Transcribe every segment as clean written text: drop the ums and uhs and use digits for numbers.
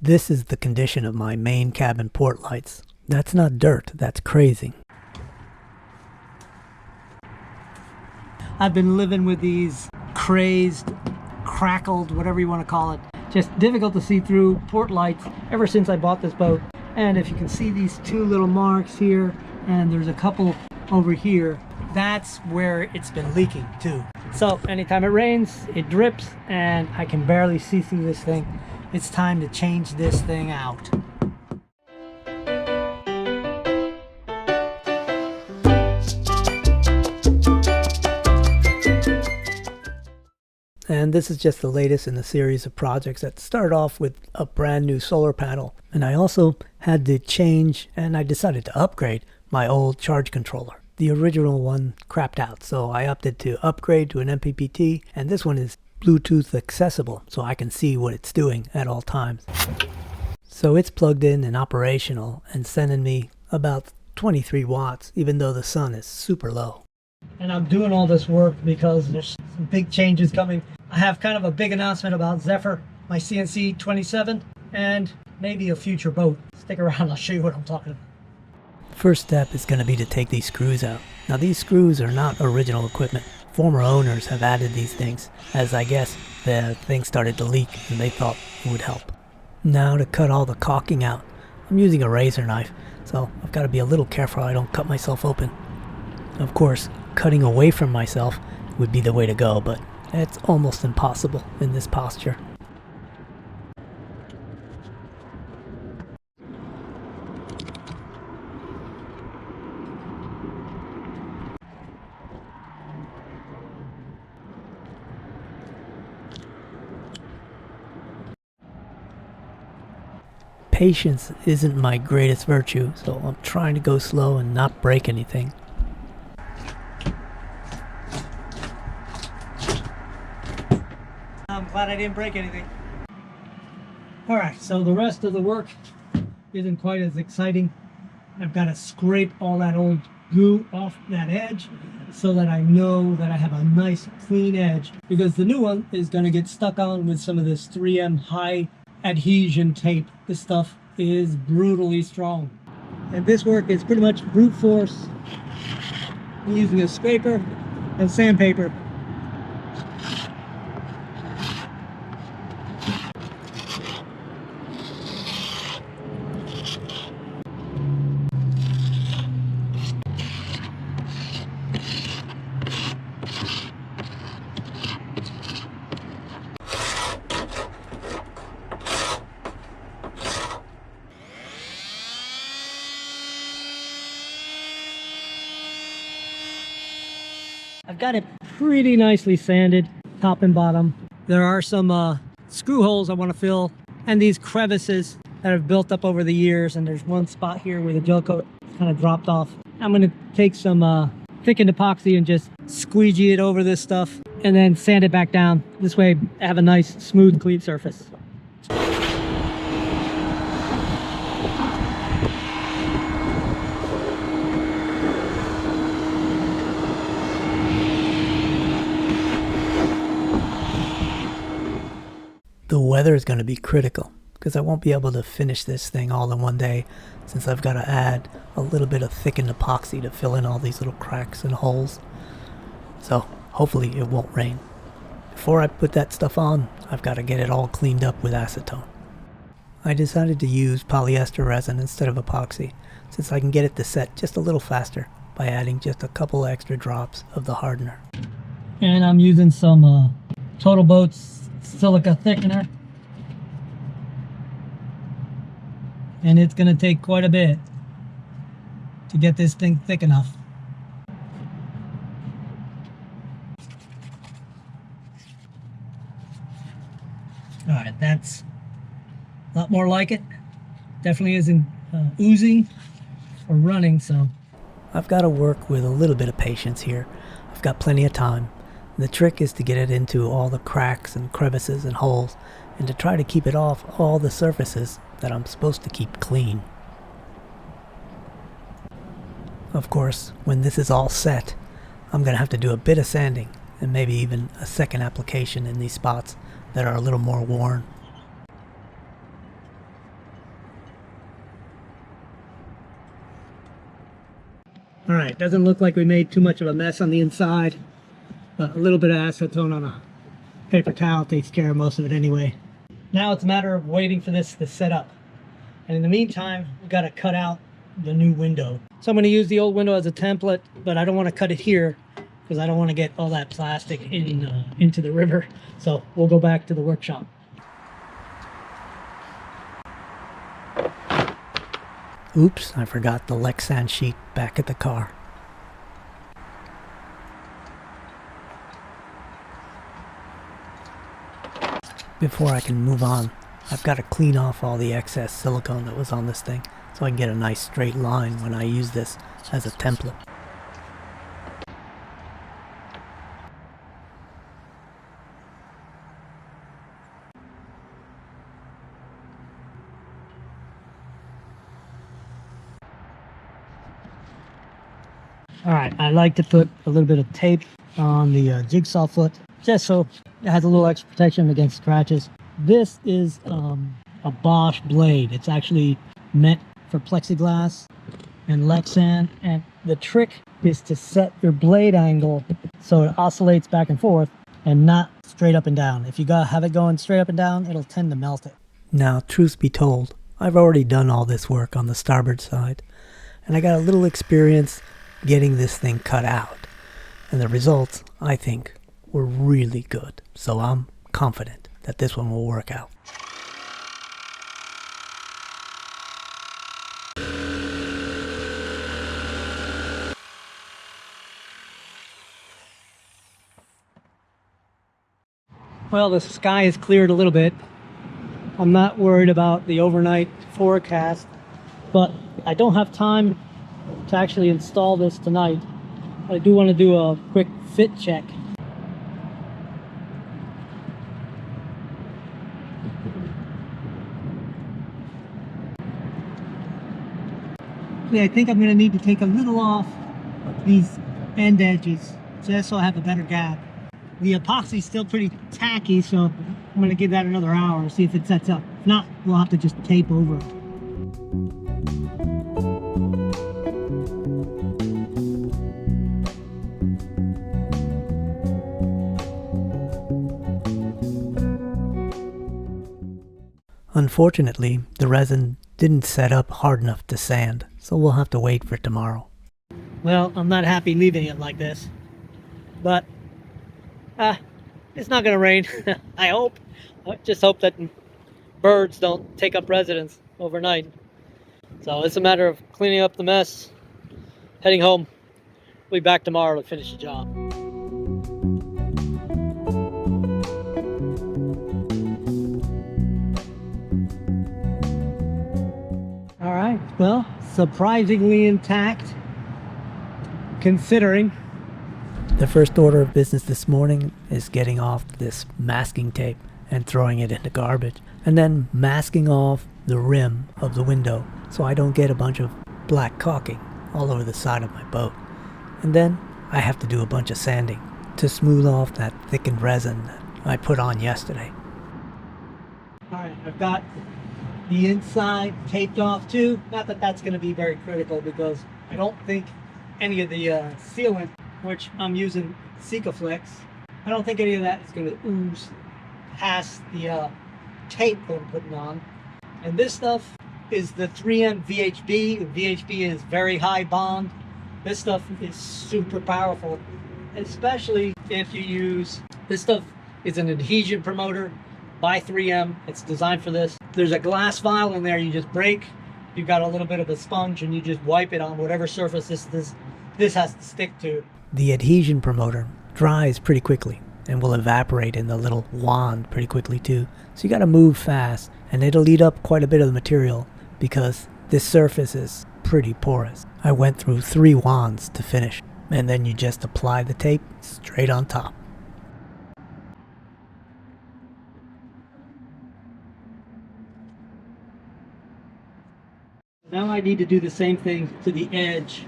This is the condition of my main cabin port lights. That's not dirt, that's crazing. I've been living with these crazed, crackled, whatever you want to call it. Just difficult to see through port lights ever since I bought this boat. And if you can see these two little marks here, and there's a couple over here, that's where it's been leaking too. So anytime it rains, it drips, and I can barely see through this thing. It's time to change this thing out. And this is just the latest in a series of projects that start off with a brand new solar panel. And I also had to change, and I decided to upgrade my old charge controller. The original one crapped out, so I opted to upgrade to an MPPT, and this one is Bluetooth accessible, so I can see what it's doing at all times. So it's plugged in and operational and sending me about 23 watts, even though the sun is super low. And I'm doing all this work because there's some big changes coming. I have kind of a big announcement about Zephyr, my CNC 27, and maybe a future boat. Stick around, I'll show you what I'm talking about. First step is going to be to take these screws out. Now these screws are not original equipment. Former owners have added these things, as I guess the thing started to leak and they thought it would help. Now to cut all the caulking out, I'm using a razor knife, so I've got to be a little careful I don't cut myself open. Of course, cutting away from myself would be the way to go, but it's almost impossible in this posture. Patience isn't my greatest virtue, so I'm trying to go slow and not break anything. I'm glad I didn't break anything. Alright, so the rest of the work isn't quite as exciting. I've got to scrape all that old goo off that edge so that I know that I have a nice clean edge, because the new one is going to get stuck on with some of this 3M high adhesion tape. This stuff is brutally strong, and this work is pretty much brute force. I'm using a scraper and sandpaper. I've got it pretty nicely sanded, top and bottom. There are some screw holes I want to fill, and these crevices that have built up over the years, and there's one spot here where the gel coat kind of dropped off. I'm going to take some thickened epoxy and just squeegee it over this stuff, and then sand it back down. This way I have a nice, smooth, clean surface. The weather is going to be critical because I won't be able to finish this thing all in one day, since I've got to add a little bit of thickened epoxy to fill in all these little cracks and holes. So hopefully it won't rain. Before I put that stuff on, I've got to get it all cleaned up with acetone. I decided to use polyester resin instead of epoxy, since I can get it to set just a little faster by adding just a couple extra drops of the hardener. And I'm using some Total Boats silica thickener, and it's going to take quite a bit to get this thing thick enough. Alright, that's a lot more like it. Definitely isn't oozing or running, so I've got to work with a little bit of patience here. I've got plenty of time. The trick is to get it into all the cracks and crevices and holes, and to try to keep it off all the surfaces that I'm supposed to keep clean. Of course, when this is all set, I'm going to have to do a bit of sanding, and maybe even a second application in these spots that are a little more worn. All right, doesn't look like we made too much of a mess on the inside, but a little bit of acetone on a paper towel takes care of most of it anyway. Now it's a matter of waiting for this to set up. And in the meantime, we got to cut out the new window. So I'm going to use the old window as a template, but I don't want to cut it here because I don't want to get all that plastic into the river. So we'll go back to the workshop. Oops, I forgot the Lexan sheet back at the car. Before I can move on, I've got to clean off all the excess silicone that was on this thing so I can get a nice straight line when I use this as a template. Alright, I like to put a little bit of tape on the jigsaw foot just so it has a little extra protection against scratches. This is a Bosch blade. It's actually meant for plexiglass and Lexan, and the trick is to set your blade angle so it oscillates back and forth and not straight up and down. If you have it going straight up and down, it'll tend to melt it. Now, truth be told, I've already done all this work on the starboard side, and I got a little experience getting this thing cut out, and the results, I think, were really good. So I'm confident that this one will work out. Well, the sky is cleared a little bit. I'm not worried about the overnight forecast, but I don't have time to actually install this tonight. I do want to do a quick fit check. I think I'm going to need to take a little off these end edges just so I have a better gap. The epoxy's still pretty tacky, so I'm going to give that another hour and see if it sets up. If not, we'll have to just tape over it. Unfortunately, the resin didn't set up hard enough to sand, so we'll have to wait for tomorrow. Well, I'm not happy leaving it like this, but it's not going to rain. I hope. I just hope that birds don't take up residence overnight. So it's a matter of cleaning up the mess, heading home. We'll be back tomorrow to finish the job. All right, well, surprisingly intact, considering. The first order of business this morning is getting off this masking tape and throwing it into garbage, and then masking off the rim of the window so I don't get a bunch of black caulking all over the side of my boat. And then I have to do a bunch of sanding to smooth off that thickened resin that I put on yesterday. Alright, I've got the inside taped off too. Not that that's going to be very critical because I don't think any of the sealant, which I'm using Sikaflex, I don't think any of that is going to ooze past the tape that I'm putting on. And this stuff is the 3M VHB. VHB is very high bond. This stuff is super powerful, especially if you use, this stuff is an adhesion promoter by 3M. It's designed for this. There's a glass vial in there you just break. You've got a little bit of a sponge and you just wipe it on whatever surface this has to stick to. The adhesion promoter dries pretty quickly and will evaporate in the little wand pretty quickly too. So you gotta move fast, and it'll eat up quite a bit of the material because this surface is pretty porous. I went through 3 wands to finish, and then you just apply the tape straight on top. Now I need to do the same thing to the edge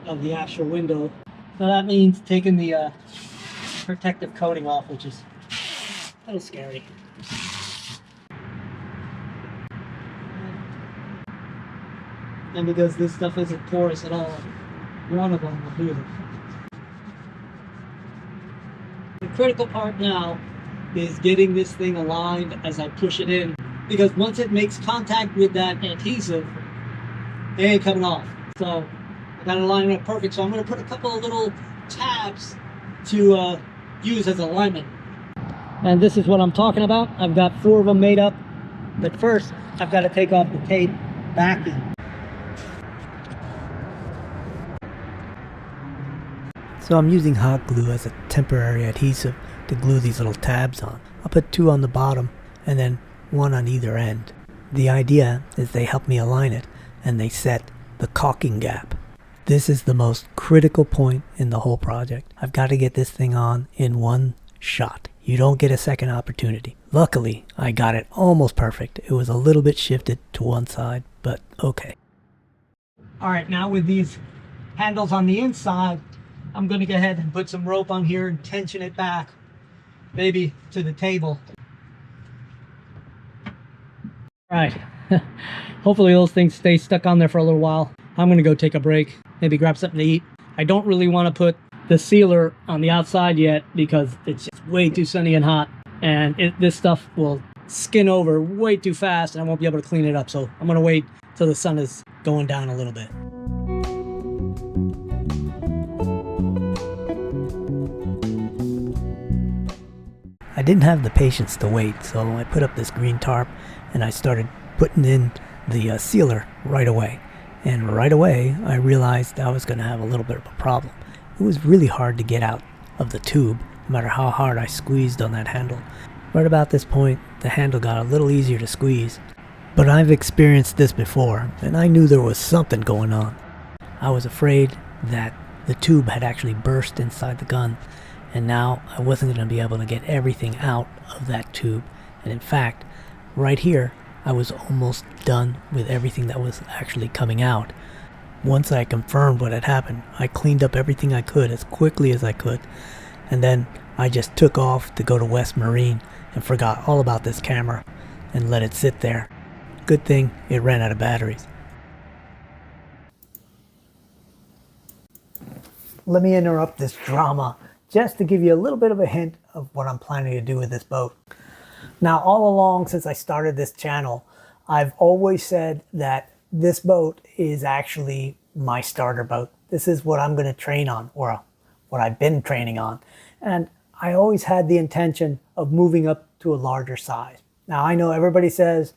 of the actual window. So that means taking the protective coating off, which is a little scary. And because this stuff isn't porous at all, one of them will do it. The critical part now is getting this thing aligned as I push it in, because once it makes contact with that adhesive, it ain't coming off. So I got to line it up perfect. So I'm going to put a couple of little tabs to use as alignment. And this is what I'm talking about. I've got 4 of them made up, but first I've got to take off the tape backing. So I'm using hot glue as a temporary adhesive to glue these little tabs on. I'll put 2 on the bottom and then 1 on either end. The idea is they help me align it and they set the caulking gap. This is the most critical point in the whole project. I've got to get this thing on in one shot. You don't get a second opportunity. Luckily, I got it almost perfect. It was a little bit shifted to one side, but okay. Alright, now with these handles on the inside, I'm going to go ahead and put some rope on here and tension it back, maybe to the table. Alright, hopefully those things stay stuck on there for a little while. I'm going to go take a break, maybe grab something to eat. I don't really want to put the sealer on the outside yet because it's just way too sunny and hot, and this stuff will skin over way too fast and I won't be able to clean it up. So I'm going to wait till the sun is going down a little bit. I didn't have the patience to wait, so I put up this green tarp and I started putting in the sealer right away. And right away, I realized I was going to have a little bit of a problem. It was really hard to get out of the tube, no matter how hard I squeezed on that handle. Right about this point, the handle got a little easier to squeeze. But I've experienced this before, and I knew there was something going on. I was afraid that the tube had actually burst inside the gun, and now I wasn't going to be able to get everything out of that tube. And in fact, right here, I was almost done with everything that was actually coming out. Once I confirmed what had happened, I cleaned up everything I could as quickly as I could, and then I just took off to go to West Marine and forgot all about this camera and let it sit there. Good thing it ran out of batteries. Let me interrupt this drama just to give you a little bit of a hint of what I'm planning to do with this boat. Now, all along since I started this channel, I've always said that this boat is actually my starter boat. This is what I'm going to train on, or what I've been training on. And I always had the intention of moving up to a larger size. Now, I know everybody says,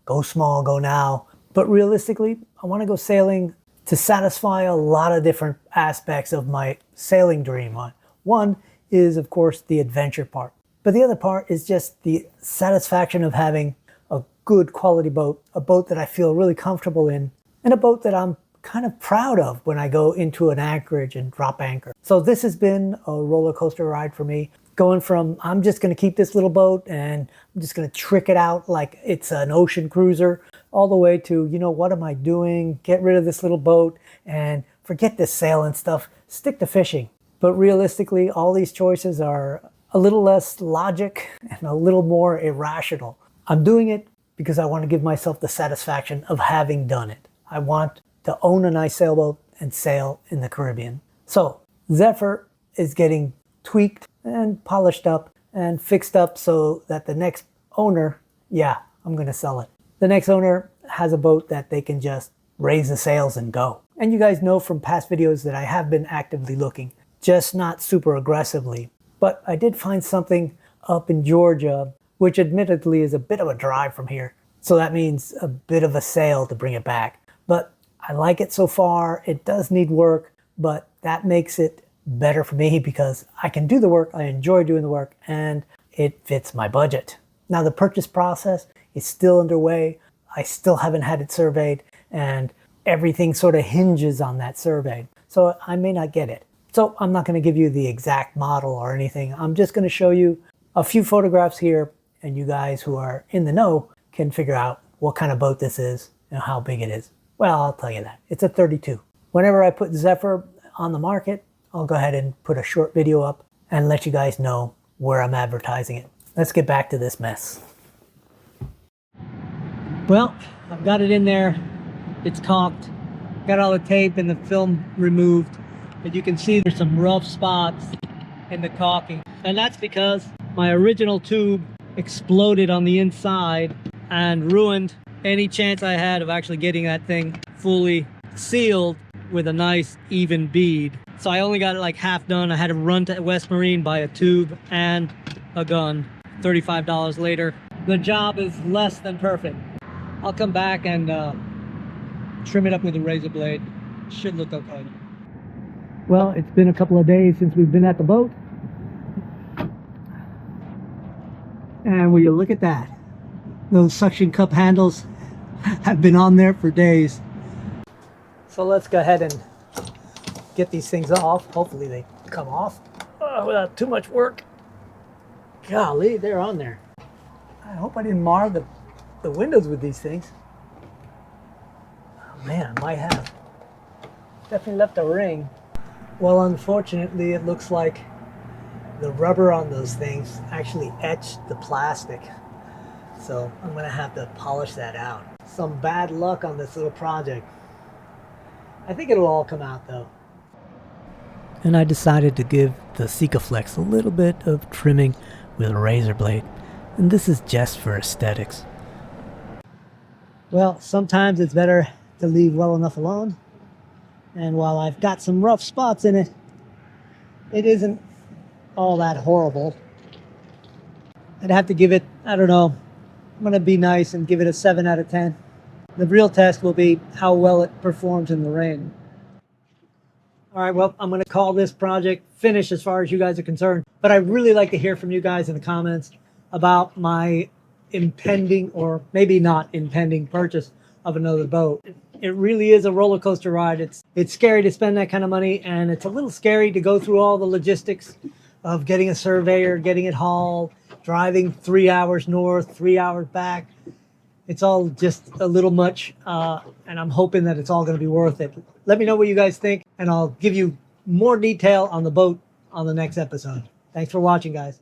go small, go now. But realistically, I want to go sailing to satisfy a lot of different aspects of my sailing dream. One is, of course, the adventure part. But the other part is just the satisfaction of having a good quality boat, a boat that I feel really comfortable in, and a boat that I'm kind of proud of when I go into an anchorage and drop anchor. So this has been a roller coaster ride for me, going from I'm just going to keep this little boat and I'm just going to trick it out like it's an ocean cruiser, all the way to, you know, what am I doing? Get rid of this little boat and forget this sailing stuff, stick to fishing. But realistically, all these choices are a little less logic and a little more irrational. I'm doing it because I want to give myself the satisfaction of having done it. I want to own a nice sailboat and sail in the Caribbean. So Zephyr is getting tweaked and polished up and fixed up so that the next owner, yeah, I'm going to sell it. The next owner has a boat that they can just raise the sails and go. And you guys know from past videos that I have been actively looking, just not super aggressively. But I did find something up in Georgia, which admittedly is a bit of a drive from here. So that means a bit of a sail to bring it back. But I like it so far. It does need work, but that makes it better for me because I can do the work, I enjoy doing the work, and it fits my budget. Now the purchase process is still underway. I still haven't had it surveyed, and everything sort of hinges on that survey. So I may not get it. So I'm not going to give you the exact model or anything. I'm just going to show you a few photographs here, and you guys who are in the know can figure out what kind of boat this is and how big it is. Well, I'll tell you that. It's a 32. Whenever I put Zephyr on the market, I'll go ahead and put a short video up and let you guys know where I'm advertising it. Let's get back to this mess. Well, I've got it in there. It's caulked. Got all the tape and the film removed. And you can see there's some rough spots in the caulking. And that's because my original tube exploded on the inside and ruined any chance I had of actually getting that thing fully sealed with a nice even bead. So I only got it like half done. I had to run to West Marine, buy a tube and a gun. $35 later. The job is less than perfect. I'll come back and trim it up with a razor blade. Should look okay. Well, it's been a couple of days since we've been at the boat. And will you look at that? Those suction cup handles have been on there for days. So let's go ahead and get these things off. Hopefully they come off without too much work. Golly, they're on there. I hope I didn't mar the windows with these things. Oh man, I might have. Definitely left a ring. Well, unfortunately, it looks like the rubber on those things actually etched the plastic. So I'm gonna have to polish that out. Some bad luck on this little project. I think it'll all come out though. And I decided to give the Sikaflex a little bit of trimming with a razor blade. And this is just for aesthetics. Well, sometimes it's better to leave well enough alone. And while I've got some rough spots in it, it isn't all that horrible. I'd have to give it, I don't know, I'm going to be nice and give it a 7 out of 10. The real test will be how well it performs in the rain. All right, well, I'm going to call this project finished as far as you guys are concerned. But I'd really like to hear from you guys in the comments about my impending, or maybe not impending, purchase of another boat. It really is a roller coaster ride. It's scary to spend that kind of money, and it's a little scary to go through all the logistics of getting a surveyor, getting it hauled, driving 3 hours north, 3 hours back. It's all just a little much, and I'm hoping that it's all going to be worth it. Let me know what you guys think, and I'll give you more detail on the boat on the next episode. Thanks for watching, guys.